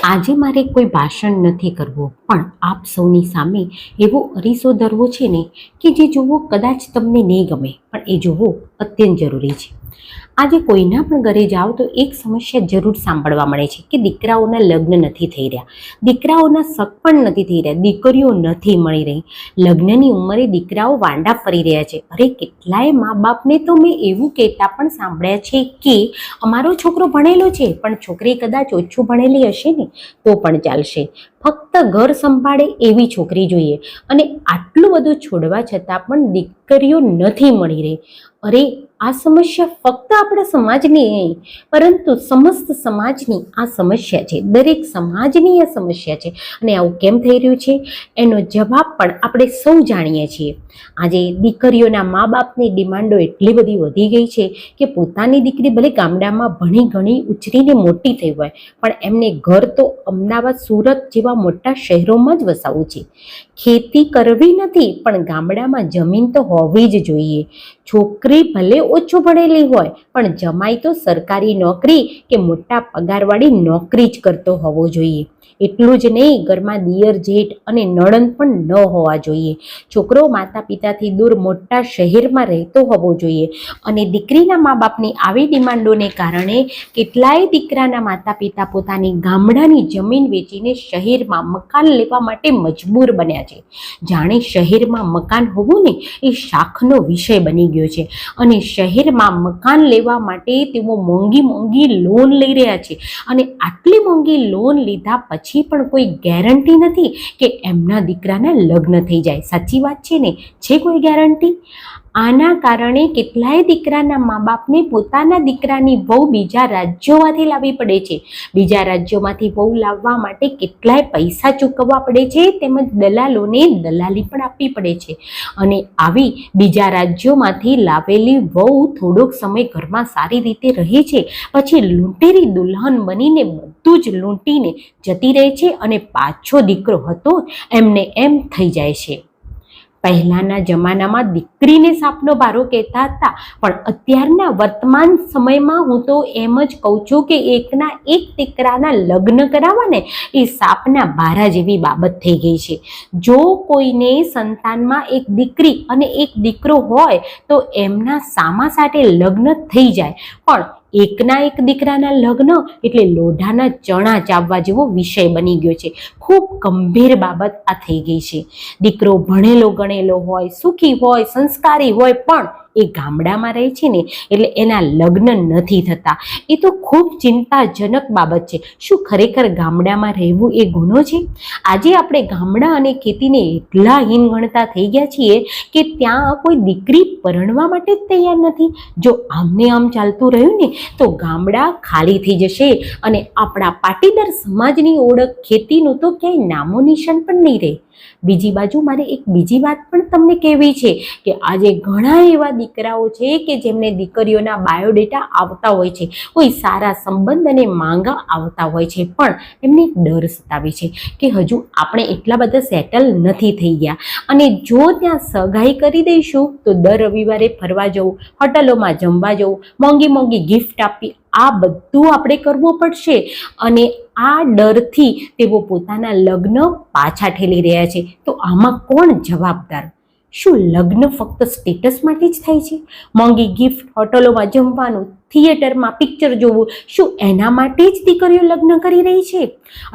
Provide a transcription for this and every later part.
આજે મારે કોઈ ભાષણ નથી કરવું, પણ આપ સૌની સામે એવો અરીસો ધરવો છે ને કે જે જોવો કદાચ તમને નહીં ગમે, પણ એ જોવો અત્યંત જરૂરી છે. આજે કોઈના પણ ઘરે જાઓ તો એક સમસ્યા જરૂર સાંભળવા મળે છે કે દીકરાઓના લગ્ન નથી થઈ રહ્યા, દીકરાઓના શક પણ નથી થઈ રહ્યા, દીકરીઓ નથી મળી રહી, લગ્નની ઉંમરે દીકરાઓ વાંડા ફરી રહ્યા છે. અરે કેટલાય મા બાપને તો મેં એવું કહેતા પણ સાંભળ્યા છે કે અમારો છોકરો ભણેલો છે પણ છોકરી કદાચ ઓછું ભણેલી હશે ને તો પણ ચાલશે, ફક્ત ઘર સંભાળે એવી છોકરી જોઈએ. અને આટલું બધું છોડવા છતાં પણ દીકરીઓ નથી મળી રહી. અરે આ સમસ્યા ફક્ત આપણા સમાજની નહીં, પરંતુ સમસ્ત સમાજની આ સમસ્યા છે, દરેક સમાજની આ સમસ્યા છે. અને આવું કેમ થઈ રહ્યું છે એનો જવાબ પણ આપણે સૌ જાણીએ છીએ. આજે દીકરીઓના મા બાપની ડિમાન્ડો એટલી બધી વધી ગઈ છે કે પોતાની દીકરી ભલે ગામડામાં ભણી ગણી ઉછરીને મોટી થઈ હોય, પણ એમને ઘર તો અમદાવાદ સુરત જેવા મોટા શહેરોમાં જ વસાવવું છે. ખેતી કરવી નથી પણ ગામડામાં જમીન તો હોવી જ જોઈએ. છોકરી ભલે ઓછું ભણેલી હોય પણ જમાઈ તો સરકારી નોકરી કે મોટા પગારવાળી નોકરી જ કરતો હોવો જોઈએ. એટલું જ નહીં, ઘરમાં દિયર જેઠ અને નણંદ પણ ન હોવા જોઈએ. છોકરો માતા પિતાથી દૂર મોટા શહેરમાં રહેતો હોવો જોઈએ. અને દીકરીના મા બાપની આવી ડિમાન્ડોને કારણે કેટલાય દીકરાના માતા પિતા પોતાની ગામડાની જમીન વેચીને શહેરમાં મકાન લેવા માટે મજબૂર બન્યા છે. જાણે શહેરમાં મકાન હોવું ને એ શાખનો વિષય બની ગયો છે. અને શહેરમાં મકાન લેવા માટે તેઓ મોંઘી મોંઘી લોન લઈ રહ્યા છે. અને આટલી મોંઘી લોન લીધા પછી પણ કોઈ ગેરંટી નથી કે એમના દીકરાના લગ્ન થઈ જાય. સાચી વાત છે ને? છે કોઈ ગેરંટી? આના કારણે કેટલાય દીકરાના મા બાપને પોતાના દીકરાની વહુ બીજા રાજ્યોમાંથી લાવવી પડે છે. બીજા રાજ્યોમાંથી વહુ લાવવા માટે કેટલાય પૈસા ચૂકવવા પડે છે, તેમજ દલાલોને દલાલી પણ આપવી પડે છે. અને આવી બીજા રાજ્યોમાંથી લાવેલી વહુ થોડોક સમય ઘરમાં સારી રીતે રહે છે, પછી લૂંટેરી દુલ્હન બનીને બધું જ લૂંટીને જતી રહે છે અને પાછો દીકરો હતો એમને એમ થઈ જાય છે. પહેલાના જમાનામાં દીકરીને સાપનો ભારો કહેતા હતા, પણ અત્યારના વર્તમાન સમયમાં હું તો એમ જ કહું છું કે એકના એક દીકરાના લગ્ન કરાવવા ને એ સાપના ભારા જેવી બાબત થઈ ગઈ છે. જો કોઈને સંતાનમાં એક દીકરી અને એક દીકરો હોય તો એમના સામા સાથે લગ્ન થઈ જાય, પણ એકના એક દીકરાના લગ્ન એટલે લોઢાના ચણા ચાવવા જેવો વિષય બની ગયો છે. ખૂબ ગંભીર બાબત આ થઈ ગઈ છે. દીકરો ભણેલો ગણેલો હોય, સુખી હોય, સંસ્કારી હોય, પણ એ ગામડામાં રહે છે ને એટલે એના લગ્ન નથી થતા. એ તો ખૂબ ચિંતાજનક બાબત છે. શું ખરેખર ગામડામાં રહેવું એ ગુનો છે? આજે આપણે ગામડા અને ખેતીને એટલા હીન ગણતા થઈ ગયા છીએ કે ત્યાં કોઈ દીકરી પરણવા માટે જ તૈયાર નથી. જો આમને આમ ચાલતું રહ્યું ને તો ગામડા ખાલી થઈ જશે અને આપણા પાટીદાર સમાજની ઓળખ ખેતીનું તો ક્યાંય નામો નિશાન પણ નહીં રહે. બીજી બાજુ મારે એક બીજી વાત પણ તમને કહેવી છે કે આજે ઘણા એવા દીકરાઓ છે કે જેમને દીકરીઓના બાયોડેટા આવતા હોય છે, કોઈ સારા સંબંધ અને માંગા આવતા હોય છે, પણ એમને ડર સતાવે છે કે હજુ આપણે એટલા બધા સેટલ નથી થઈ ગયા, અને જો ત્યાં સગાઈ કરી દઈશું તો દર રવિવારે ફરવા જવું, હોટલોમાં જમવા જવું, મોંઘી મોંઘી ગિફ્ટ આપવી, આ બધું આપણે કરવું પડશે. અને આ ડરથી તેઓ પોતાના લગ્ન પાછા ઠેલી રહ્યા છે. તો આમાં કોણ જવાબદાર? શું લગ્ન ફક્ત સ્ટેટસ માટે જ થાય છે? મોંઘી ગિફ્ટ, હોટલોમાં જમવાનું, થિયેટરમાં પિક્ચર જોવું, શું એના માટે જ દીકરીઓ લગ્ન કરી રહી છે?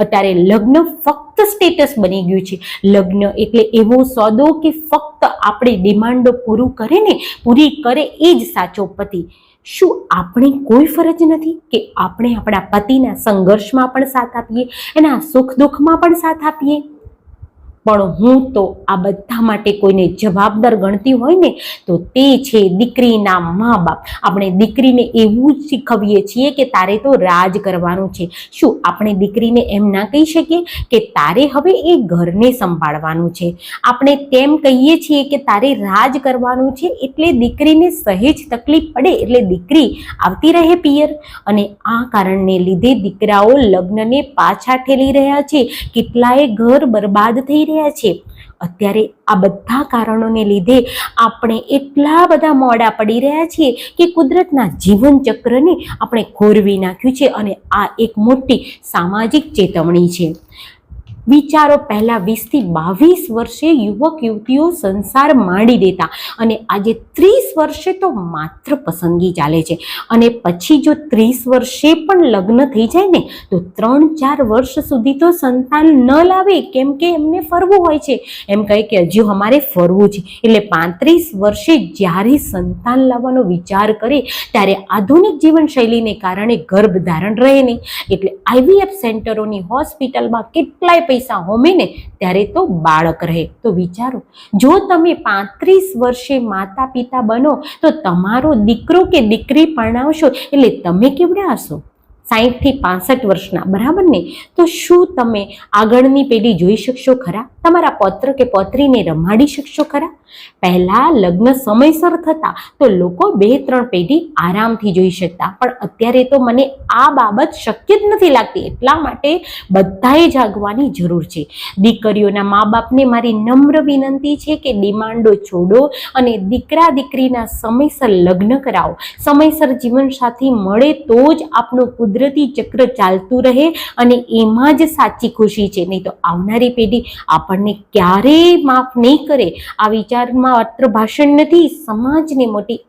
અત્યારે લગ્ન ફક્ત સ્ટેટસ બની ગયું છે. લગ્ન એટલે એવો સોદો કે ફક્ત આપણી ડિમાન્ડો પૂરી કરે એ જ સાચો પતિ. શું આપણી કોઈ ફરજ નથી કે આપણે આપણા પતિના સંઘર્ષમાં પણ સાથ આપીએ, એના સુખ દુઃખમાં પણ સાથ આપીએ? પણ હું તો આ બધા માટે કોઈને જવાબદાર ગણતી હોય ને તો તે છે દીકરીના મા બાપ. આપણે દીકરીને એવું જ શીખવીએ છીએ કે તારે તો રાજ કરવાનું છે. શું આપણે દીકરીને એમ ના કહી શકીએ કે તારે હવે એ ઘરને સંભાળવાનું છે? આપણે તેમ કહીએ છીએ કે તારે રાજ કરવાનું છે એટલે દીકરીને સહેજ તકલીફ પડે એટલે દીકરી આવતી રહે પિયર. અને આ કારણને લીધે દીકરાઓ લગ્નને પાછા ઠેલી રહ્યા છે. કેટલાય ઘર બરબાદ થઈ રહ્યા છે. અત્યારે આ બધા કારણોને લીધે આપણે એટલા બધા મોડા પડી રહ્યા છીએ કે કુદરતના જીવન ચક્રને આપણે ખોરવી નાખ્યું છે અને આ એક મોટી સામાજિક ચેતવણી છે. વિચારો, પહેલા 20 થી 22 વર્ષે યુવક યુવતીઓ સંસાર માંડી દેતા અને આજે 30 વર્ષે તો માત્ર પસંદગી ચાલે છે અને પછી જો 30 વર્ષે પણ લગ્ન થઈ જાય ને તો 3-4 વર્ષ સુધી તો સંતાન ન લાવે, કેમ કે એમને ફરવું હોય છે. એમ કહે કે હજુ અમારે ફરવું છે, એટલે 35 વર્ષે જ્યારે સંતાન લાવવાનો વિચાર કરે ત્યારે આધુનિક જીવનશૈલીને કારણે ગર્ભધારણ રહે નહીં, એટલે IVF સેન્ટરોની હોસ્પિટલમાં કેટલાય પૈસા હોમે ને ત્યારે તો બાળક રહે. તો વિચારો, જો તમે 35 વર્ષે માતા પિતા બનો તો તમારો દીકરો કે દીકરી પરણાવશો એટલે તમે કેવડા હશો? 60 થી 65 વર્ષના, બરાબર ને? તો શું તમે આગળની પેઢી જોઈ શકશો ખરા? તમારા પૌત્ર કે પૌત્રીને રમાડી શકશો ખરા? પહેલા લગ્ન સમયસર થતા તો લોકો 2-3 પેઢી આરામથી જોઈ શકતા, પણ અત્યારે તો મને આ બાબત શક્ય જ નથી લાગતી. એટલા માટે બધાએ જાગવાની જરૂર છે. દીકરીઓના મા બાપને મારી નમ્ર વિનંતી છે કે ડિમાન્ડો છોડો અને દીકરા દીકરીના સમયસર લગ્ન કરાવો. સમયસર જીવનસાથી મળે તો જ આપણું કુદરતી ચક્ર ચાલતું રહે અને એમાં જ સાચી ખુશી છે. નહીં તો આવનારી પેઢી આપણને ક્યારેય માફ નહીં કરે. આ વિચારમાં માત્ર ભાષણ નથી, સમાજને મોટી